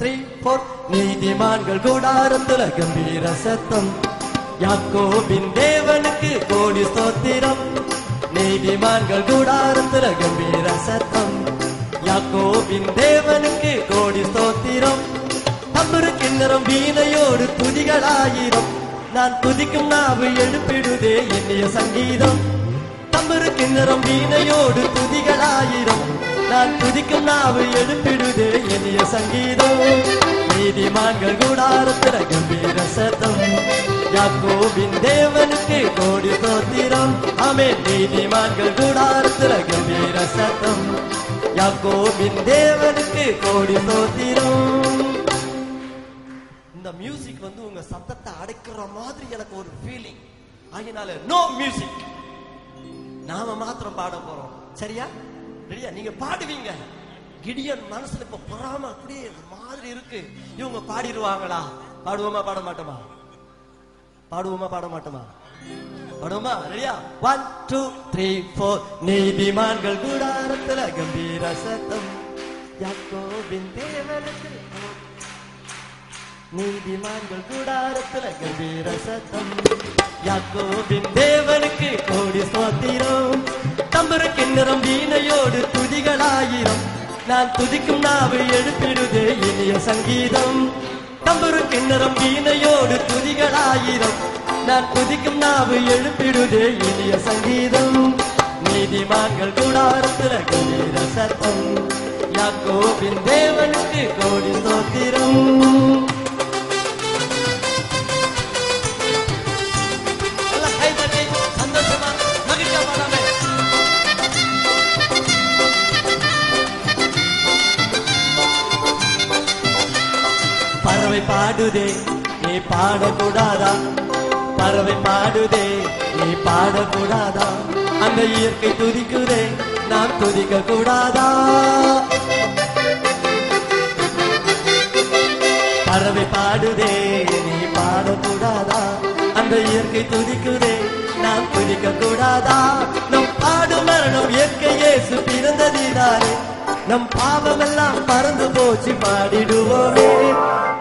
3 4 நீதிமான்கள் கூடாரத்துல கம்பீர சத்தம் யாக்கோபின் தேவனுக்கு கோடி ஸ்தோத்திரம் நீதிமான்கள் கூடாரத்துல கம்பீர சத்தம் யாக்கோபின் தேவனுக்கு கோடி ஸ்தோத்திரம் தம்புரு கிண்ணறம் வீணையோடு துதிகளாயிரம் நான் துதிக்கும் நாவு எழுப்பிடுதே என்னைய சங்கீதம் தம்புரு கிண்ணறம் வீணையோடு துதிகளாயிரம் நான் துதிக்கும் நாவு எழுப்பிடுதே என்னைய சங்கீதம் நீதிமான்கள் கூடாரத்துல கம்பீர சத்தம் யாக்கோபின் தேவனுக்கு கோடி ஸ்தோத்திரம் ஆமென் நீதிமான்கள் கூடாரத்துல கம்பீர சத்தம் யாக்கோபின் தேவனுக்கு கோடி ஸ்தோத்திரம். இந்த மியூசிக் வந்து உங்க சத்தத்தை அடைக்கிற மாதிரி எனக்கு ஒரு ஃபீலிங் ஆகினால நோ மியூசிக் நாம மாத்திரம் பாட போறோம். சரியா? ரெடியா? நீங்க பாடுவீங்க. கிடியன் மனசுல இப்ப பொறாம அப்படியே மாதிரி இருக்கு. இவங்க பாடிடுவாங்களா? பாடுவோமா பாட மாட்டோமா? பாடுவோமா பாட மாட்டோமா? பாடுவோமா? ரெடியா? 1 2 3 4 நீதிமான்கள் கூடாரத்துல கம்பீர சத்தம் யாக்கோபின் தேவனுக்கு நீதிமான்கள் கூடாரத்துல கம்பீர சத்தம் யாக்கோபின் தேவனுக்கு கோடி ஸ்தோத்திரம் தம்புரு கிண்ணறம் வீணையோடு துதிகளாயிரம் நான் துதிக்கும் நாவு எழுப்பிடுதே இனிய சங்கீதம் தம்புரு கிண்ணறம் வீணையோடு துதிகளாயிரம் நான் துதிக்கும் நாவு எழுப்பிடுதே இனிய சங்கீதம் நீதிமான்கள் கூடாரத்துல கம்பீர சத்தம் யாக்கோபின் தேவனுக்கு கோடி ஸ்தோத்திரம். பறவை பாடுதே நீ பாடக்கூடாதா? பறவை பாடுதே நீ பாடக்கூடாதா? அந்த இயற்கை துதிக்குதே நாம் துதிக்க கூடாதா? பறவை பாடுதே நீ பாடக்கூடாதா? அந்த இயற்கை துதிக்குதே நாம் துதிக்க கூடாதா? நம் பாடு மரணம் இயற்கை இயேசு பிறந்ததினாலே நம் பாவமெல்லாம் பறந்து போச்சு பாடிடுவோமே.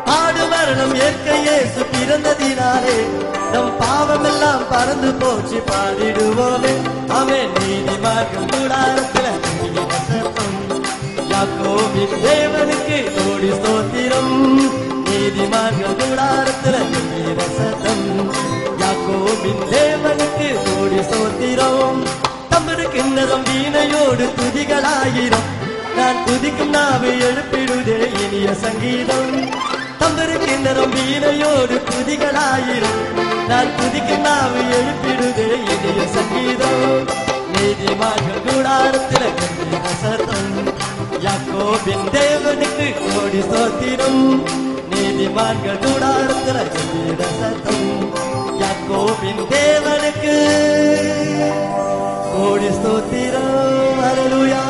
பாடு மரணம் இயற்கை இயேசு பிறந்ததினாலே நம் பாவமெல்லாம் பறந்து போச்சு பாடிடுவோமே. அவன் நீதிமான்கள் கூடாரத்துல கம்பீர சத்தம் யாக்கோபின் தேவனுக்கு கோடி ஸ்தோத்திரம் நீதிமான்கள் கூடாரத்துல கம்பீர சத்தம் யாக்கோபின் தேவனுக்கு கோடி ஸ்தோத்திரம் தம்புரு கிண்ணறம் வீணையோடு துதிகளாயிரம் நான் துதிக்கும் நாவு எழுப்பிடுதே இனிய சங்கீதம் தம்புரு கிண்ணறம் வீணையோடு துதிகளாயிரம் நான் துதிக்கும் நாவு எழுப்பிடுதே இனிய சங்கீதம் நீதிமான்கள் கூடாரத்துல கம்பீர சத்தம் யாக்கோபின் தேவனுக்கு கோடி ஸ்தோத்திரம் நீதிமான்கள் கூடாரத்துல கம்பீர சத்தம் யாக்கோபின் தேவனுக்கு கோடி ஸ்தோத்திரம். ஹல்லேலூயா.